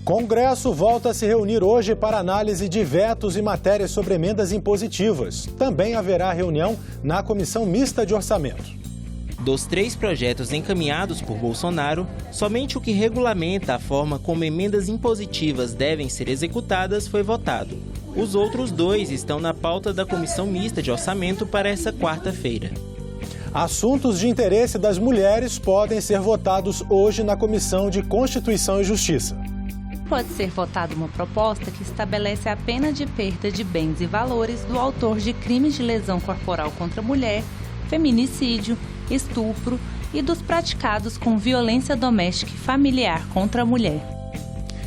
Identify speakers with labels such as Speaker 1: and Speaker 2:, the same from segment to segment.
Speaker 1: Congresso volta a se reunir hoje para análise de vetos e matérias sobre emendas impositivas. Também haverá reunião na Comissão Mista de Orçamento.
Speaker 2: Dos 3 projetos encaminhados por Bolsonaro, somente o que regulamenta a forma como emendas impositivas devem ser executadas foi votado. Os outros 2 estão na pauta da Comissão Mista de Orçamento para essa quarta-feira.
Speaker 1: Assuntos de interesse das mulheres podem ser votados hoje na Comissão de Constituição e Justiça.
Speaker 3: Pode ser votada uma proposta que estabelece a pena de perda de bens e valores do autor de crimes de lesão corporal contra a mulher, feminicídio, estupro e dos praticados com violência doméstica e familiar contra a mulher.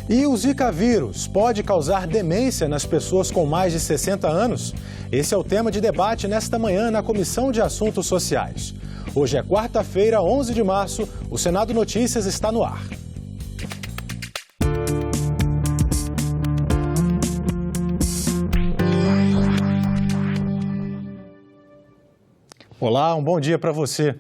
Speaker 1: E o Zika vírus pode causar demência nas pessoas com mais de 60 anos? Esse é o tema de debate nesta manhã na Comissão de Assuntos Sociais. Hoje é quarta-feira, 11 de março, o Senado Notícias está no ar. Olá, um bom dia para você.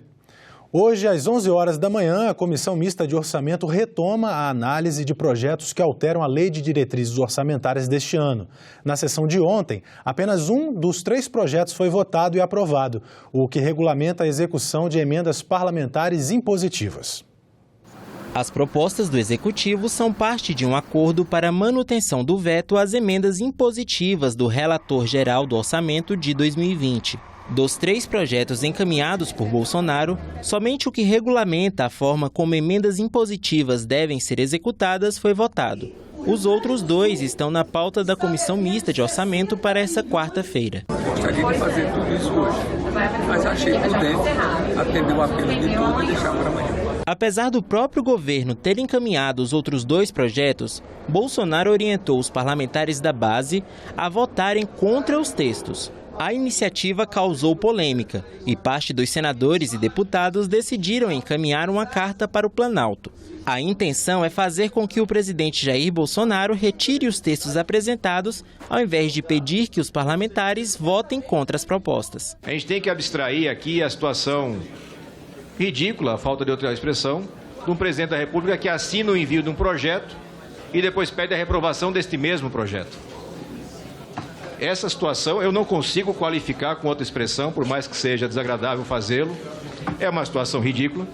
Speaker 1: Hoje, às 11 horas da manhã, a Comissão Mista de Orçamento retoma a análise de projetos que alteram a Lei de Diretrizes Orçamentárias deste ano. Na sessão de ontem, apenas um dos 3 projetos foi votado e aprovado, o que regulamenta a execução de emendas parlamentares impositivas.
Speaker 2: As propostas do Executivo são parte de um acordo para a manutenção do veto às emendas impositivas do relator geral do orçamento de 2020. Dos 3 projetos encaminhados por Bolsonaro, somente o que regulamenta a forma como emendas impositivas devem ser executadas foi votado. Os outros 2 estão na pauta da Comissão Mista de Orçamento para essa quarta-feira.
Speaker 4: Gostaria de fazer tudo isso hoje, mas achei prudente atender o apelo de tudo e deixar para amanhã.
Speaker 2: Apesar do próprio governo ter encaminhado os outros 2 projetos, Bolsonaro orientou os parlamentares da base a votarem contra os textos. A iniciativa causou polêmica e parte dos senadores e deputados decidiram encaminhar uma carta para o Planalto. A intenção é fazer com que o presidente Jair Bolsonaro retire os textos apresentados, ao invés de pedir que os parlamentares votem contra as propostas.
Speaker 5: A gente tem que abstrair aqui a situação ridícula, a falta de outra expressão, de um presidente da República que assina o envio de um projeto e depois pede a reprovação deste mesmo projeto. Essa situação eu não consigo qualificar com outra expressão, por mais que seja desagradável fazê-lo. É uma situação ridícula.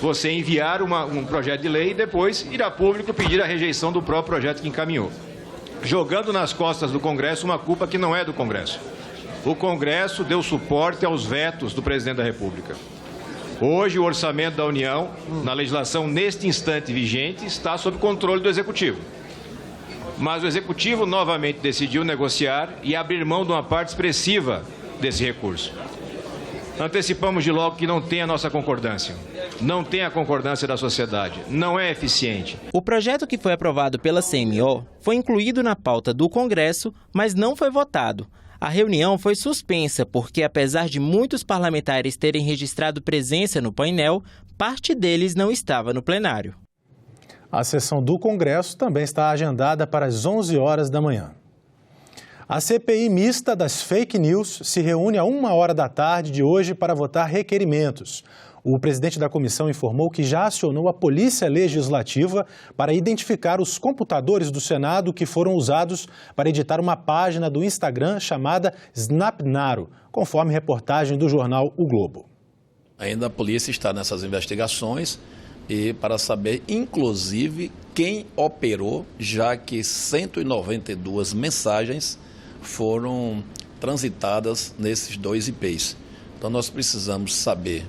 Speaker 5: Você enviar um projeto de lei e depois ir a público pedir a rejeição do próprio projeto que encaminhou, jogando nas costas do Congresso uma culpa que não é do Congresso. O Congresso deu suporte aos vetos do presidente da República. Hoje, o orçamento da União, na legislação neste instante vigente, está sob controle do Executivo. Mas o Executivo novamente decidiu negociar e abrir mão de uma parte expressiva desse recurso. Antecipamos de logo que não tem a nossa concordância. Não tem a concordância da sociedade. Não é eficiente.
Speaker 2: O projeto que foi aprovado pela CMO foi incluído na pauta do Congresso, mas não foi votado. A reunião foi suspensa porque, apesar de muitos parlamentares terem registrado presença no painel, parte deles não estava no plenário.
Speaker 1: A sessão do Congresso também está agendada para as 11 horas da manhã. A CPI mista das fake news se reúne a 1h da tarde de hoje para votar requerimentos. O presidente da comissão informou que já acionou a Polícia Legislativa para identificar os computadores do Senado que foram usados para editar uma página do Instagram chamada Snapnaro, conforme reportagem do jornal O Globo.
Speaker 6: Ainda a polícia está nessas investigações e para saber, inclusive, quem operou, já que 192 mensagens foram transitadas nesses 2 IPs. Então, nós precisamos saber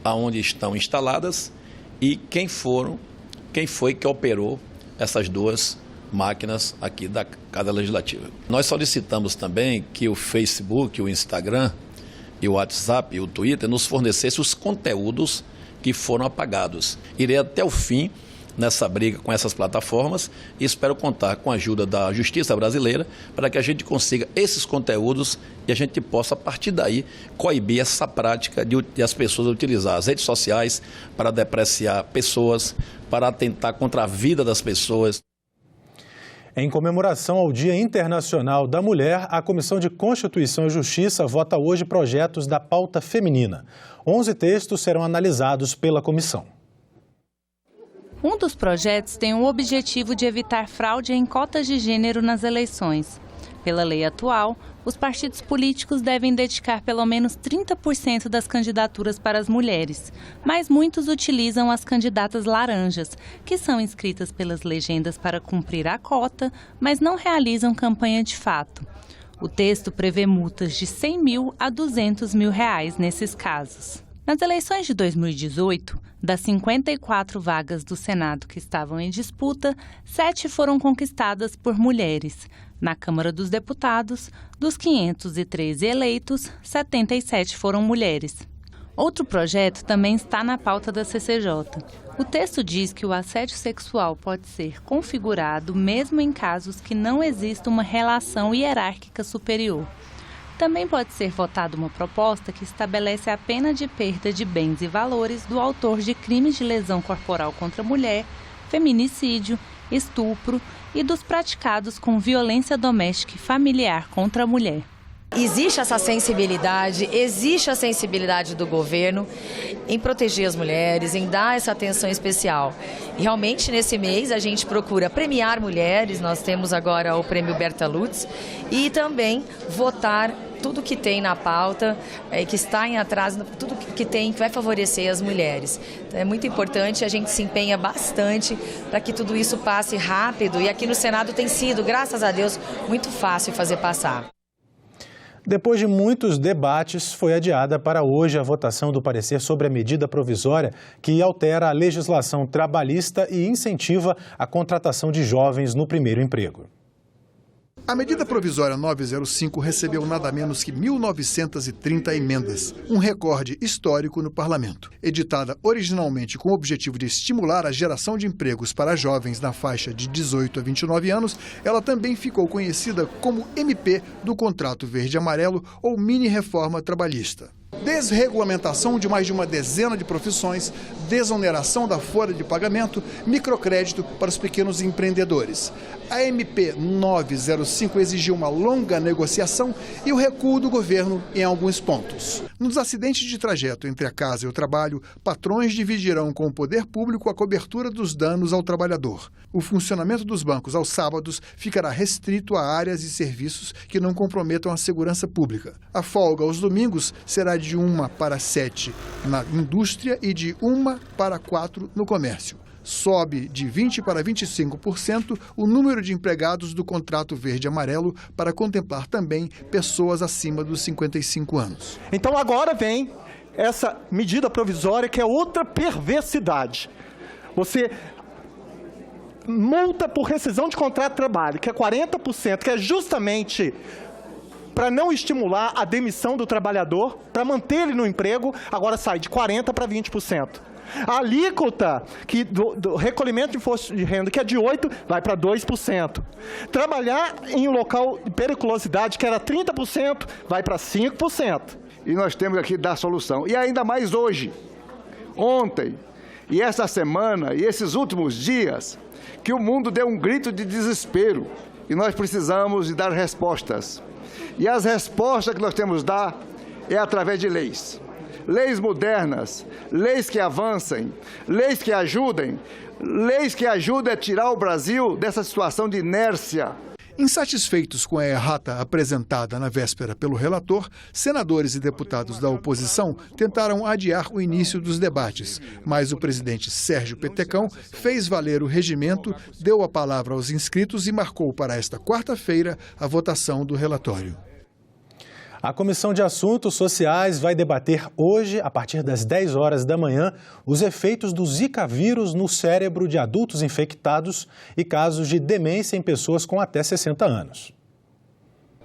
Speaker 6: aonde estão instaladas e quem foi que operou essas 2 máquinas aqui da Casa Legislativa. Nós solicitamos também que o Facebook, o Instagram, e o WhatsApp e o Twitter nos fornecessem os conteúdos que foram apagados. Irei até o fim nessa briga com essas plataformas e espero contar com a ajuda da Justiça brasileira para que a gente consiga esses conteúdos e a gente possa, a partir daí, coibir essa prática de as pessoas utilizar as redes sociais para depreciar pessoas, para atentar contra a vida das pessoas.
Speaker 1: Em comemoração ao Dia Internacional da Mulher, a Comissão de Constituição e Justiça vota hoje projetos da pauta feminina. 11 textos serão analisados pela comissão.
Speaker 3: Um dos projetos tem o objetivo de evitar fraude em cotas de gênero nas eleições. Pela lei atual, os partidos políticos devem dedicar pelo menos 30% das candidaturas para as mulheres, mas muitos utilizam as candidatas laranjas, que são inscritas pelas legendas para cumprir a cota, mas não realizam campanha de fato. O texto prevê multas de R$100 mil a R$200 mil nesses casos. Nas eleições de 2018, das 54 vagas do Senado que estavam em disputa, 7 foram conquistadas por mulheres. Na Câmara dos Deputados, dos 513 eleitos, 77 foram mulheres. Outro projeto também está na pauta da CCJ. O texto diz que o assédio sexual pode ser configurado mesmo em casos que não exista uma relação hierárquica superior. Também pode ser votada uma proposta que estabelece a pena de perda de bens e valores do autor de crimes de lesão corporal contra a mulher, feminicídio, estupro e dos praticados com violência doméstica e familiar contra a mulher.
Speaker 7: Existe essa sensibilidade, existe a sensibilidade do governo em proteger as mulheres, em dar essa atenção especial. E realmente nesse mês a gente procura premiar mulheres, nós temos agora o prêmio Berta Lutz, e também votar tudo que tem na pauta, que está em atraso, tudo que tem que vai favorecer as mulheres. Então, é muito importante, a gente se empenha bastante para que tudo isso passe rápido, e aqui no Senado tem sido, graças a Deus, muito fácil fazer passar.
Speaker 1: Depois de muitos debates, foi adiada para hoje a votação do parecer sobre a medida provisória que altera a legislação trabalhista e incentiva a contratação de jovens no primeiro emprego.
Speaker 8: A medida provisória 905 recebeu nada menos que 1.930 emendas, um recorde histórico no parlamento. Editada originalmente com o objetivo de estimular a geração de empregos para jovens na faixa de 18 a 29 anos, ela também ficou conhecida como MP do Contrato Verde-Amarelo ou mini-reforma trabalhista. Desregulamentação de mais de uma dezena de profissões, desoneração da folha de pagamento, microcrédito para os pequenos empreendedores. A MP 905 exigiu uma longa negociação e o recuo do governo em alguns pontos. Nos acidentes de trajeto entre a casa e o trabalho, patrões dividirão com o poder público a cobertura dos danos ao trabalhador. O funcionamento dos bancos aos sábados ficará restrito a áreas e serviços que não comprometam a segurança pública. A folga aos domingos será de 1 para 7 na indústria e de 1 para 4 no comércio. Sobe de 20% para 25% o número de empregados do contrato verde-amarelo para contemplar também pessoas acima dos 55 anos.
Speaker 9: Então agora vem essa medida provisória que é outra perversidade. Você multa por rescisão de contrato de trabalho, que é 40%, que é justamente para não estimular a demissão do trabalhador, para manter ele no emprego, agora sai de 40% para 20%. A alíquota do recolhimento de imposto de renda, que é de 8%, vai para 2%. Trabalhar em um local de periculosidade, que era 30%, vai para 5%.
Speaker 10: E nós temos aqui dar solução. E ainda mais hoje, ontem, e essa semana, e esses últimos dias, que o mundo deu um grito de desespero. E nós precisamos de dar respostas. E as respostas que nós temos de dar é através de leis. Leis modernas, leis que avancem, leis que ajudem a tirar o Brasil dessa situação de inércia.
Speaker 8: Insatisfeitos com a errata apresentada na véspera pelo relator, senadores e deputados da oposição tentaram adiar o início dos debates, mas o presidente Sérgio Petecão fez valer o regimento, deu a palavra aos inscritos e marcou para esta quarta-feira a votação do relatório.
Speaker 1: A Comissão de Assuntos Sociais vai debater hoje, a partir das 10 horas da manhã, os efeitos do Zika vírus no cérebro de adultos infectados e casos de demência em pessoas com até 60 anos.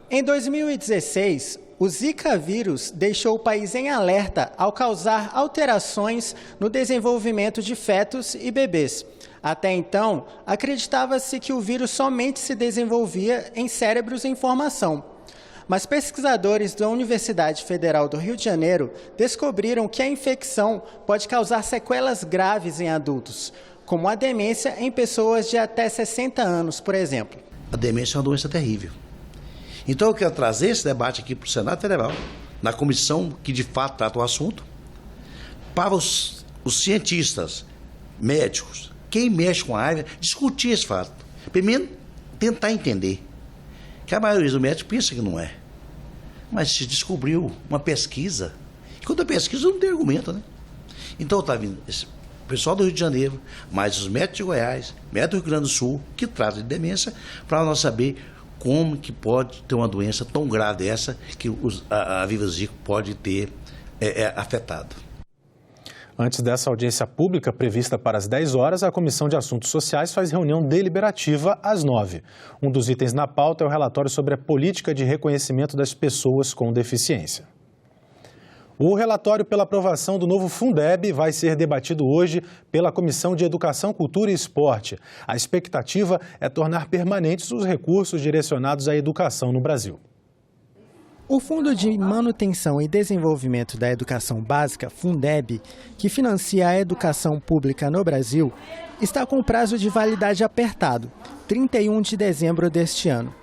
Speaker 11: Em 2016, o Zika vírus deixou o país em alerta ao causar alterações no desenvolvimento de fetos e bebês. Até então, acreditava-se que o vírus somente se desenvolvia em cérebros em formação. Mas pesquisadores da Universidade Federal do Rio de Janeiro descobriram que a infecção pode causar sequelas graves em adultos, como a demência em pessoas de até 60 anos, por exemplo.
Speaker 12: A demência é uma doença terrível. Então eu quero trazer esse debate aqui para o Senado Federal, na comissão que de fato trata o assunto, para os cientistas, médicos, quem mexe com a área, discutir esse fato. Primeiro, tentar entender. Que a maioria dos médicos pensa que não é. Mas se descobriu uma pesquisa. E quando a pesquisa não tem argumento, né? Então está vindo esse pessoal do Rio de Janeiro, mais os médicos de Goiás, médicos do Rio Grande do Sul, que tratam de demência, para nós saber como que pode ter uma doença tão grave essa que a Viva Zico pode ter afetado.
Speaker 1: Antes dessa audiência pública prevista para as 10 horas, a Comissão de Assuntos Sociais faz reunião deliberativa às 9. Um dos itens na pauta é o relatório sobre a política de reconhecimento das pessoas com deficiência. O relatório pela aprovação do novo Fundeb vai ser debatido hoje pela Comissão de Educação, Cultura e Esporte. A expectativa é tornar permanentes os recursos direcionados à educação no Brasil.
Speaker 11: O Fundo de Manutenção e Desenvolvimento da Educação Básica, Fundeb, que financia a educação pública no Brasil, está com prazo de validade apertado, 31 de dezembro deste ano.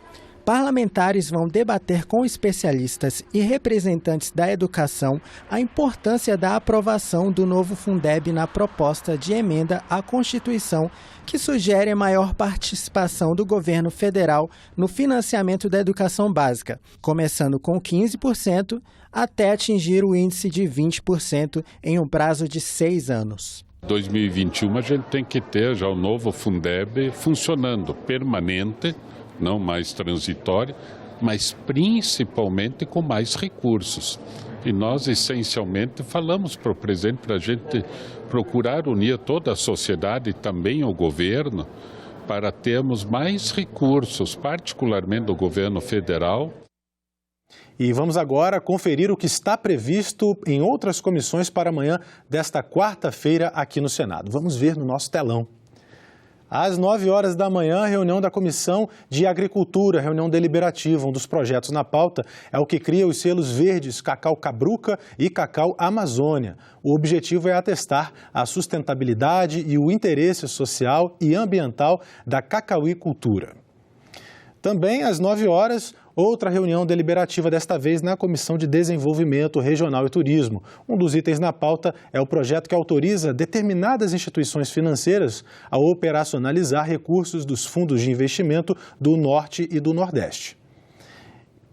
Speaker 11: Parlamentares vão debater com especialistas e representantes da educação a importância da aprovação do novo Fundeb na proposta de emenda à Constituição, que sugere maior participação do governo federal no financiamento da educação básica, começando com 15% até atingir o índice de 20% em um prazo de 6 anos.
Speaker 13: 2021 a gente tem que ter já o novo Fundeb funcionando permanente, não mais transitória, mas principalmente com mais recursos. E nós, essencialmente, falamos para o presidente para a gente procurar unir toda a sociedade e também o governo para termos mais recursos, particularmente do governo federal.
Speaker 1: E vamos agora conferir o que está previsto em outras comissões para amanhã desta quarta-feira aqui no Senado. Vamos ver no nosso telão. Às 9 horas da manhã, reunião da Comissão de Agricultura, reunião deliberativa. Um dos projetos na pauta é o que cria os selos verdes Cacau Cabruca e Cacau Amazônia. O objetivo é atestar a sustentabilidade e o interesse social e ambiental da cacauicultura. Também às 9 horas, outra reunião deliberativa, desta vez na Comissão de Desenvolvimento Regional e Turismo. Um dos itens na pauta é o projeto que autoriza determinadas instituições financeiras a operacionalizar recursos dos fundos de investimento do Norte e do Nordeste.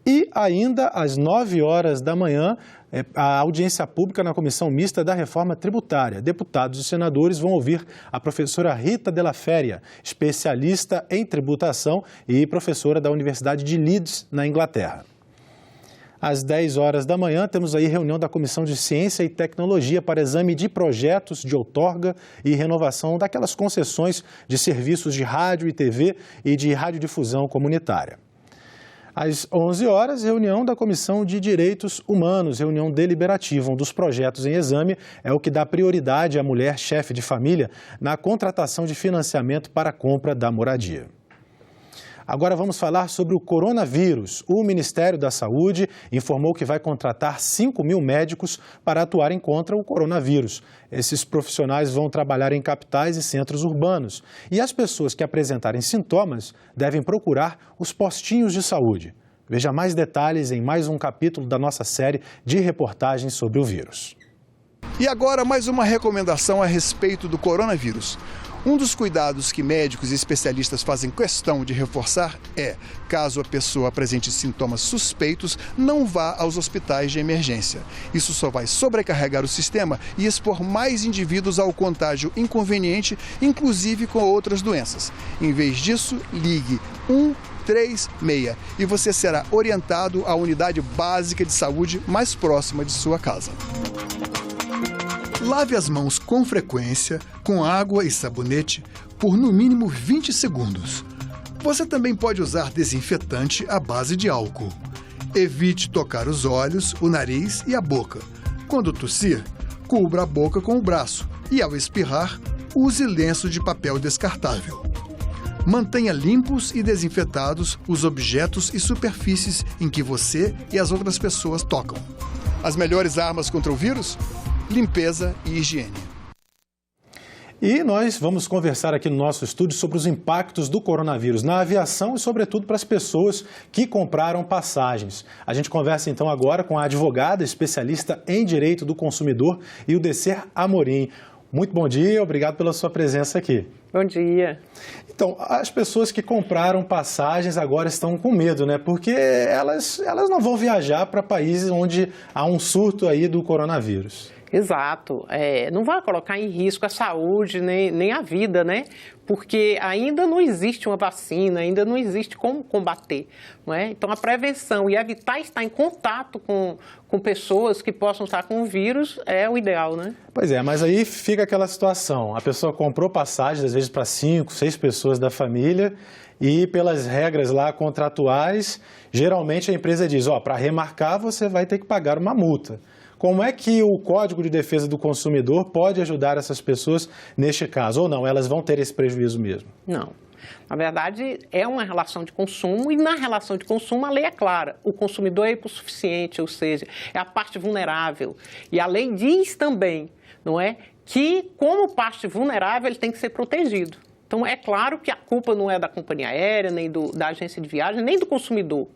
Speaker 1: E ainda às 9 horas da manhã, a audiência pública na Comissão Mista da Reforma Tributária. Deputados e senadores vão ouvir a professora Rita Della Féria, especialista em tributação e professora da Universidade de Leeds, na Inglaterra. Às 10 horas da manhã, temos aí reunião da Comissão de Ciência e Tecnologia para exame de projetos de outorga e renovação daquelas concessões de serviços de rádio e TV e de radiodifusão comunitária. Às 11 horas, reunião da Comissão de Direitos Humanos, reunião deliberativa. Um dos projetos em exame é o que dá prioridade à mulher chefe de família na contratação de financiamento para a compra da moradia. Agora vamos falar sobre o coronavírus. O Ministério da Saúde informou que vai contratar 5.000 médicos para atuarem contra o coronavírus. Esses profissionais vão trabalhar em capitais e centros urbanos. E as pessoas que apresentarem sintomas devem procurar os postinhos de saúde. Veja mais detalhes em mais um capítulo da nossa série de reportagens sobre o vírus.
Speaker 8: E agora mais uma recomendação a respeito do coronavírus. Um dos cuidados que médicos e especialistas fazem questão de reforçar é, caso a pessoa apresente sintomas suspeitos, não vá aos hospitais de emergência. Isso só vai sobrecarregar o sistema e expor mais indivíduos ao contágio inconveniente, inclusive com outras doenças. Em vez disso, ligue 136 e você será orientado à unidade básica de saúde mais próxima de sua casa. Lave as mãos com frequência, com água e sabonete, por no mínimo 20 segundos. Você também pode usar desinfetante à base de álcool. Evite tocar os olhos, o nariz e a boca. Quando tossir, cubra a boca com o braço e, ao espirrar, use lenço de papel descartável. Mantenha limpos e desinfetados os objetos e superfícies em que você e as outras pessoas tocam. As melhores armas contra o vírus? Limpeza e higiene.
Speaker 1: E nós vamos conversar aqui no nosso estúdio sobre os impactos do coronavírus na aviação e, sobretudo, para as pessoas que compraram passagens. A gente conversa então agora com a advogada especialista em direito do consumidor, Ildecer Amorim. Muito bom dia, obrigado pela sua presença aqui.
Speaker 14: Bom dia.
Speaker 1: Então, as pessoas que compraram passagens agora estão com medo, né? Porque elas não vão viajar para países onde há um surto aí do coronavírus.
Speaker 14: Exato. Não vai colocar em risco a saúde nem a vida, né? Porque ainda não existe uma vacina, ainda não existe como combater, não é? Então, a prevenção e evitar estar em contato com pessoas que possam estar com o vírus é o ideal, né?
Speaker 1: Pois é, mas aí fica aquela situação. A pessoa comprou passagens, às vezes, para 5, 6 pessoas da família e pelas regras lá contratuais, geralmente a empresa diz, para remarcar você vai ter que pagar uma multa. Como é que o Código de Defesa do Consumidor pode ajudar essas pessoas neste caso? Ou não, elas vão ter esse prejuízo mesmo?
Speaker 14: Não. Na verdade, é uma relação de consumo e na relação de consumo a lei é clara. O consumidor é hipossuficiente, ou seja, é a parte vulnerável. E a lei diz também, não é, que como parte vulnerável ele tem que ser protegido. Então, é claro que a culpa não é da companhia aérea, nem da agência de viagem, nem do consumidor.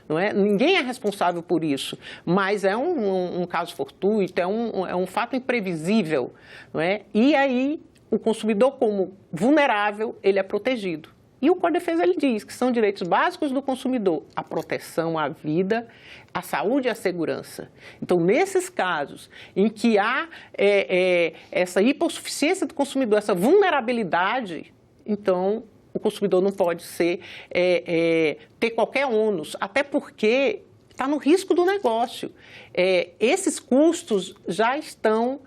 Speaker 14: Não é? Ninguém é responsável por isso, mas é um caso fortuito, é um fato imprevisível. Não é? E aí, o consumidor, como vulnerável, ele é protegido. E o Código de Defesa ele diz que são direitos básicos do consumidor a proteção à vida, à saúde e à segurança. Então, nesses casos em que há essa hipossuficiência do consumidor, essa vulnerabilidade, então o consumidor não pode ter qualquer ônus, até porque está no risco do negócio. Esses custos já estão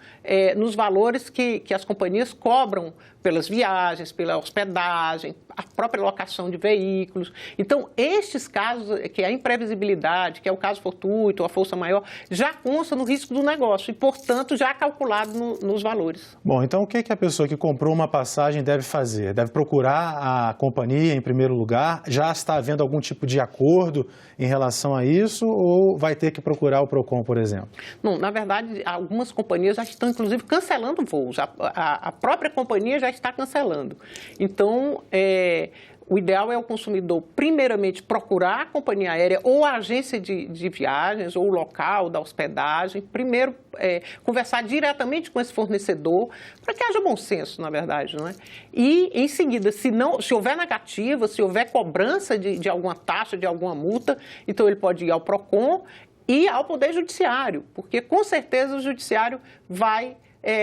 Speaker 14: nos valores que as companhias cobram pelas viagens, pela hospedagem, a própria locação de veículos. Então, estes casos, que é a imprevisibilidade, que é o caso fortuito, a força maior, já consta no risco do negócio e, portanto, já é calculado nos valores.
Speaker 1: Bom, então o que a pessoa que comprou uma passagem deve fazer? Deve procurar a companhia em primeiro lugar? Já está havendo algum tipo de acordo em relação a isso ou vai ter que procurar o PROCON, por exemplo?
Speaker 14: Não, na verdade, algumas companhias já estão, inclusive, cancelando voos. A própria companhia já está cancelando. Então, o ideal é o consumidor, primeiramente, procurar a companhia aérea ou a agência de viagens ou o local da hospedagem. Primeiro, conversar diretamente com esse fornecedor, para que haja bom senso, na verdade, não é? E, em seguida, se houver negativa, se houver cobrança de alguma taxa, de alguma multa, então ele pode ir ao PROCON e ao Poder Judiciário, porque, com certeza, o Judiciário vai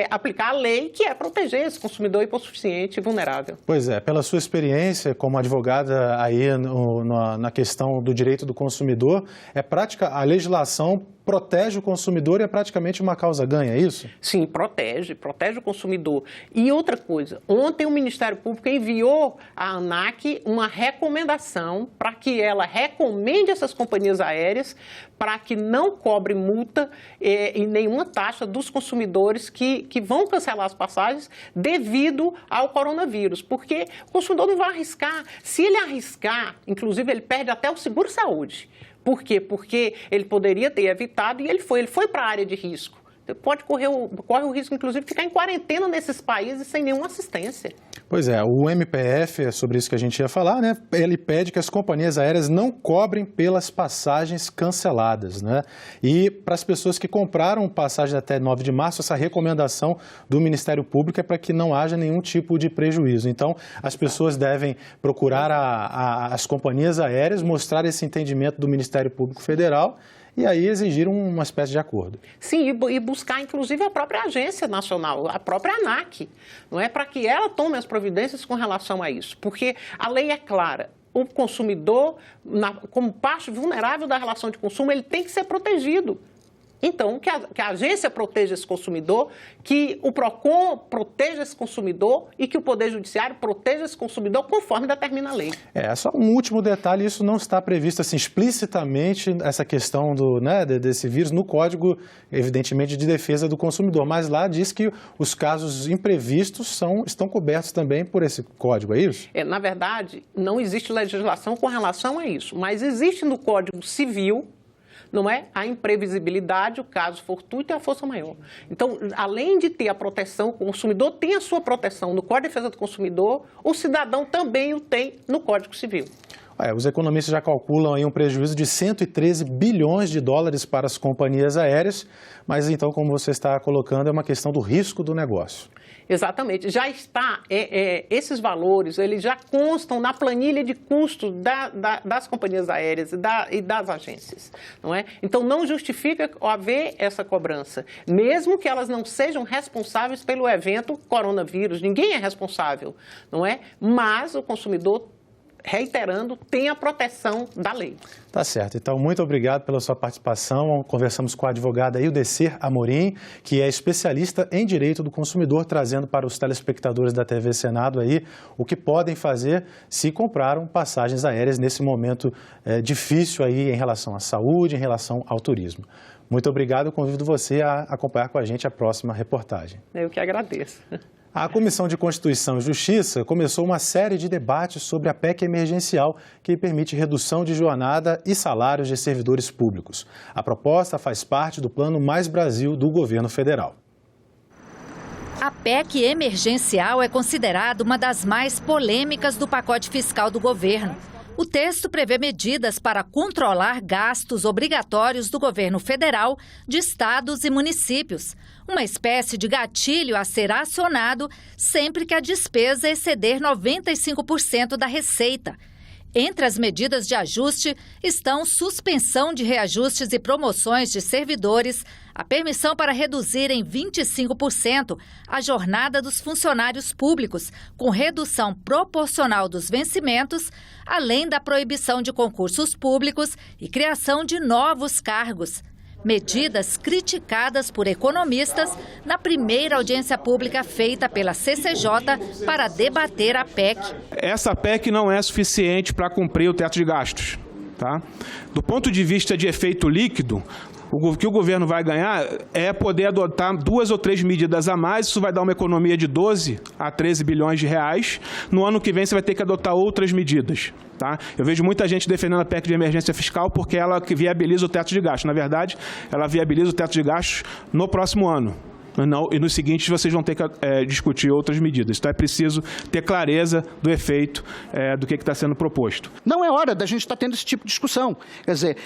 Speaker 14: aplicar a lei que é proteger esse consumidor hipossuficiente e vulnerável.
Speaker 1: Pois é, pela sua experiência como advogada aí na questão do direito do consumidor, a legislação protege o consumidor e é praticamente uma causa-ganha, é isso?
Speaker 14: Sim, protege o consumidor. E outra coisa, ontem o Ministério Público enviou à ANAC uma recomendação para que ela recomende essas companhias aéreas para que não cobre multa e nenhuma taxa dos consumidores que vão cancelar as passagens devido ao coronavírus, porque o consumidor não vai arriscar. Se ele arriscar, inclusive ele perde até o seguro-saúde. Por quê? Porque ele poderia ter evitado e ele foi para a área de risco. Corre o risco, inclusive, de ficar em quarentena nesses países sem nenhuma assistência.
Speaker 1: Pois é, o MPF, é sobre isso que a gente ia falar, né? Ele pede que as companhias aéreas não cobrem pelas passagens canceladas, né? E para as pessoas que compraram passagem até 9 de março, essa recomendação do Ministério Público é para que não haja nenhum tipo de prejuízo. Então, as pessoas devem procurar as companhias aéreas, mostrar esse entendimento do Ministério Público Federal e aí exigir uma espécie de acordo.
Speaker 14: Sim, e buscar, inclusive, a própria agência nacional, a própria ANAC, não é? Para que ela tome as providências com relação a isso. Porque a lei é clara. O consumidor, como parte vulnerável da relação de consumo, ele tem que ser protegido. Então, que a agência proteja esse consumidor, que o PROCON proteja esse consumidor e que o Poder Judiciário proteja esse consumidor conforme determina a lei.
Speaker 1: Só um último detalhe, isso não está previsto assim, explicitamente, essa questão desse vírus no Código, evidentemente, de Defesa do Consumidor, mas lá diz que os casos imprevistos estão cobertos também por esse código, é isso?
Speaker 14: Na verdade, não existe legislação com relação a isso, mas existe no Código Civil, não é? A imprevisibilidade, o caso fortuito e a força maior. Então, além de ter a proteção, o consumidor tem a sua proteção no Código de Defesa do Consumidor, o cidadão também o tem no Código Civil.
Speaker 1: Os economistas já calculam aí um prejuízo de 113 bilhões de dólares para as companhias aéreas, mas então, como você está colocando, é uma questão do risco do negócio.
Speaker 14: Exatamente. Já está, esses valores, eles já constam na planilha de custos das companhias aéreas e das agências, não é? Então, não justifica haver essa cobrança, mesmo que elas não sejam responsáveis pelo evento coronavírus. Ninguém é responsável, não é? Mas o consumidor, reiterando, tem a proteção da lei.
Speaker 1: Tá certo. Então, muito obrigado pela sua participação. Conversamos com a advogada Ildecir Amorim, que é especialista em direito do consumidor, trazendo para os telespectadores da TV Senado aí o que podem fazer se compraram passagens aéreas nesse momento difícil aí em relação à saúde, em relação ao turismo. Muito obrigado. Eu convido você a acompanhar com a gente a próxima reportagem.
Speaker 14: Eu que agradeço.
Speaker 1: A Comissão de Constituição e Justiça começou uma série de debates sobre a PEC emergencial, que permite redução de jornada e salários de servidores públicos. A proposta faz parte do Plano Mais Brasil do governo federal.
Speaker 15: A PEC emergencial é considerada uma das mais polêmicas do pacote fiscal do governo. O texto prevê medidas para controlar gastos obrigatórios do governo federal, de estados e municípios. Uma espécie de gatilho a ser acionado sempre que a despesa exceder 95% da receita. Entre as medidas de ajuste estão suspensão de reajustes e promoções de servidores, a permissão para reduzir em 25% a jornada dos funcionários públicos, com redução proporcional dos vencimentos, além da proibição de concursos públicos e criação de novos cargos. Medidas criticadas por economistas na primeira audiência pública feita pela CCJ para debater a PEC.
Speaker 16: Essa PEC não é suficiente para cumprir o teto de gastos, tá? Do ponto de vista de efeito líquido, o que o governo vai ganhar é poder adotar 2 ou 3 medidas a mais. Isso vai dar uma economia de 12 a 13 bilhões de reais. No ano que vem você vai ter que adotar outras medidas. Tá? Eu vejo muita gente defendendo a PEC de emergência fiscal porque ela viabiliza o teto de gastos. Na verdade, ela viabiliza o teto de gastos no próximo ano. E nos seguintes vocês vão ter que discutir outras medidas. Então é preciso ter clareza do efeito do que está sendo proposto.
Speaker 17: Não é hora da gente estar tendo esse tipo de discussão. Quer dizer,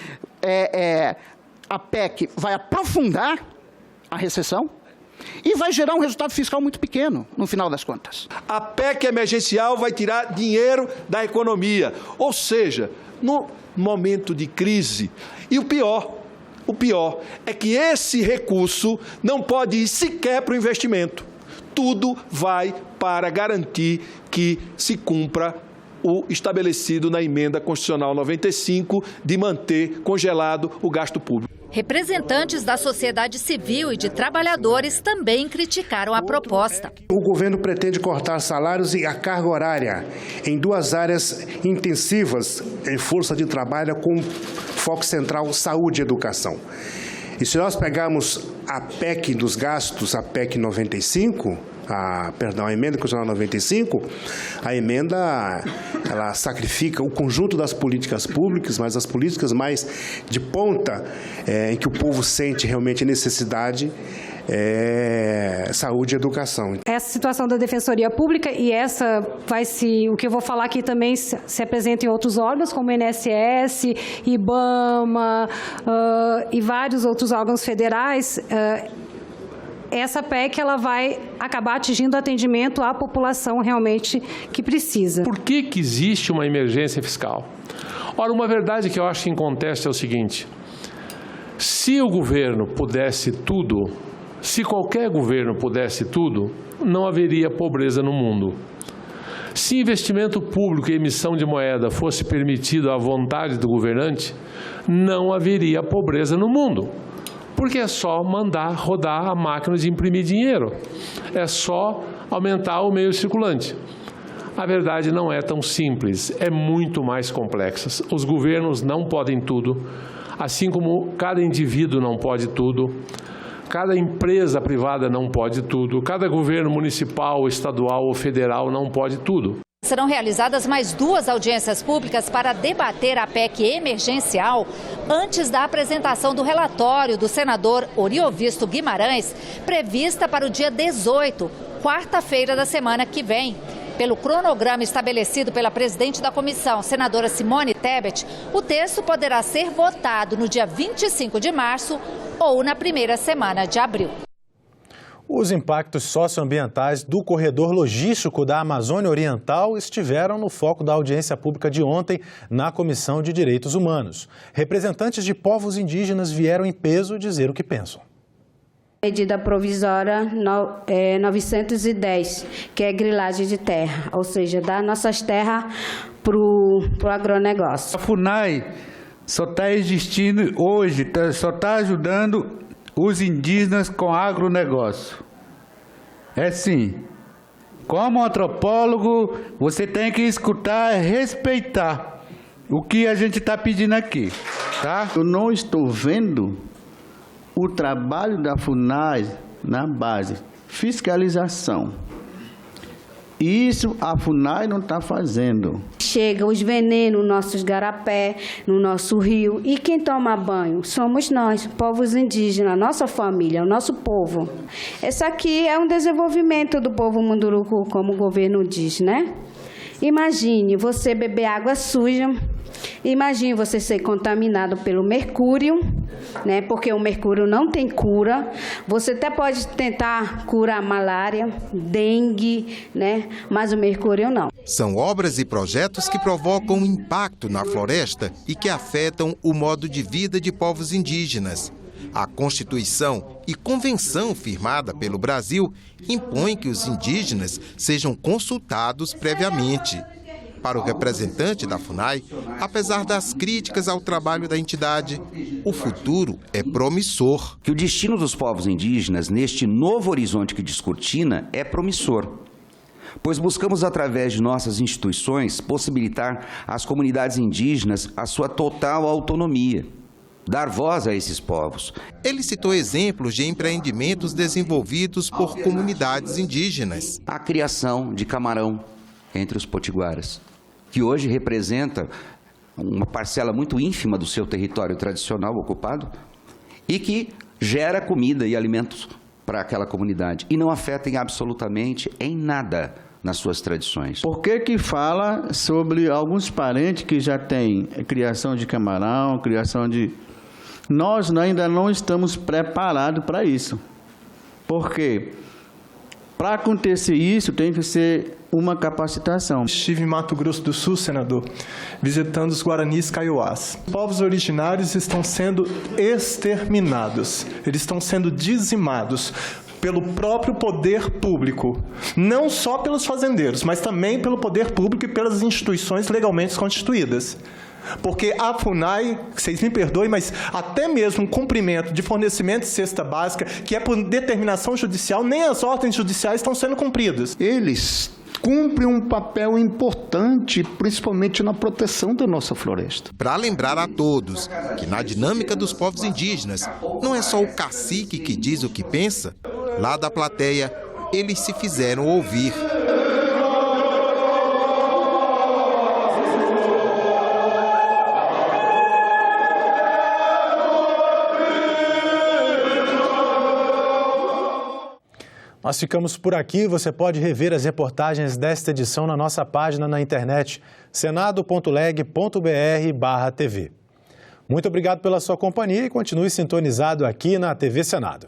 Speaker 17: a PEC vai aprofundar a recessão e vai gerar um resultado fiscal muito pequeno, no final das contas.
Speaker 18: A PEC emergencial vai tirar dinheiro da economia, ou seja, no momento de crise. E o pior é que esse recurso não pode ir sequer para o investimento. Tudo vai para garantir que se cumpra o estabelecido na Emenda Constitucional 95 de manter congelado o gasto público.
Speaker 15: Representantes da sociedade civil e de trabalhadores também criticaram a proposta.
Speaker 19: O governo pretende cortar salários e a carga horária em 2 áreas intensivas em força de trabalho com foco central saúde e educação. E se nós pegarmos a PEC dos gastos, a PEC 95, a Emenda Constitucional 95, a emenda ela sacrifica o conjunto das políticas públicas, mas as políticas mais de ponta, em que o povo sente realmente necessidade, saúde e educação.
Speaker 20: Essa situação da Defensoria Pública e o que eu vou falar aqui também se apresenta em outros órgãos, como o INSS, IBAMA e vários outros órgãos federais. Essa PEC ela vai acabar atingindo atendimento à população realmente que precisa.
Speaker 21: Por que existe uma emergência fiscal? Ora, uma verdade que eu acho que incontesta é o seguinte: se o governo pudesse tudo, se qualquer governo pudesse tudo, não haveria pobreza no mundo. Se investimento público e emissão de moeda fosse permitido à vontade do governante, não haveria pobreza no mundo. Porque é só mandar rodar a máquina de imprimir dinheiro. É só aumentar o meio circulante. A verdade não é tão simples, é muito mais complexa. Os governos não podem tudo, assim como cada indivíduo não pode tudo, cada empresa privada não pode tudo, cada governo municipal, estadual ou federal não pode tudo.
Speaker 15: Serão realizadas mais 2 audiências públicas para debater a PEC emergencial antes da apresentação do relatório do senador Oriovisto Guimarães, prevista para o dia 18, quarta-feira da semana que vem. Pelo cronograma estabelecido pela presidente da comissão, senadora Simone Tebet, o texto poderá ser votado no dia 25 de março ou na primeira semana de abril.
Speaker 1: Os impactos socioambientais do corredor logístico da Amazônia Oriental estiveram no foco da audiência pública de ontem na Comissão de Direitos Humanos. Representantes de povos indígenas vieram em peso dizer o que pensam.
Speaker 4: Medida provisória 910, que é grilagem de terra, ou seja, dar nossas terras para o agronegócio.
Speaker 22: A FUNAI só está existindo hoje, só está ajudando os indígenas com agronegócio. É sim. Como antropólogo, você tem que escutar e respeitar o que a gente está pedindo aqui, tá?
Speaker 23: Eu não estou vendo o trabalho da FUNAI na base fiscalização. Isso a FUNAI não está fazendo.
Speaker 4: Chega os venenos nos nossos garapé, no nosso rio. E quem toma banho? Somos nós, povos indígenas, nossa família, o nosso povo. Esse aqui é um desenvolvimento do povo munduruku, como o governo diz, né? Imagine você beber água suja. Imagine você ser contaminado pelo mercúrio, né? Porque o mercúrio não tem cura. Você até pode tentar curar malária, dengue, né? Mas o mercúrio não.
Speaker 24: São obras e projetos que provocam impacto na floresta e que afetam o modo de vida de povos indígenas. A Constituição e Convenção firmada pelo Brasil impõem que os indígenas sejam consultados previamente. Para o representante da FUNAI, apesar das críticas ao trabalho da entidade, o futuro é promissor.
Speaker 25: Que o destino dos povos indígenas neste novo horizonte que descortina é promissor, pois buscamos, através de nossas instituições, possibilitar às comunidades indígenas a sua total autonomia, dar voz a esses povos.
Speaker 24: Ele citou exemplos de empreendimentos desenvolvidos por comunidades indígenas.
Speaker 25: A criação de camarão entre os potiguaras, que hoje representa uma parcela muito ínfima do seu território tradicional ocupado e que gera comida e alimentos para aquela comunidade e não afetem absolutamente em nada nas suas tradições.
Speaker 23: Por que fala sobre alguns parentes que já têm criação de camarão, criação de... Nós ainda não estamos preparados para isso. Por quê? Para acontecer isso, tem que ser uma capacitação.
Speaker 9: Estive em Mato Grosso do Sul, senador, visitando os Guaranis Kaiowás. Os povos originários estão sendo exterminados, eles estão sendo dizimados pelo próprio poder público, não só pelos fazendeiros, mas também pelo poder público e pelas instituições legalmente constituídas. Porque a FUNAI, vocês me perdoem, mas até mesmo o cumprimento de fornecimento de cesta básica, que é por determinação judicial, nem as ordens judiciais estão sendo cumpridas.
Speaker 17: Eles cumprem um papel importante, principalmente na proteção da nossa floresta.
Speaker 24: Para lembrar a todos que na dinâmica dos povos indígenas, não é só o cacique que diz o que pensa, lá da plateia, eles se fizeram ouvir.
Speaker 1: Nós ficamos por aqui. Você pode rever as reportagens desta edição na nossa página na internet, senado.leg.br/TV. Muito obrigado pela sua companhia e continue sintonizado aqui na TV Senado.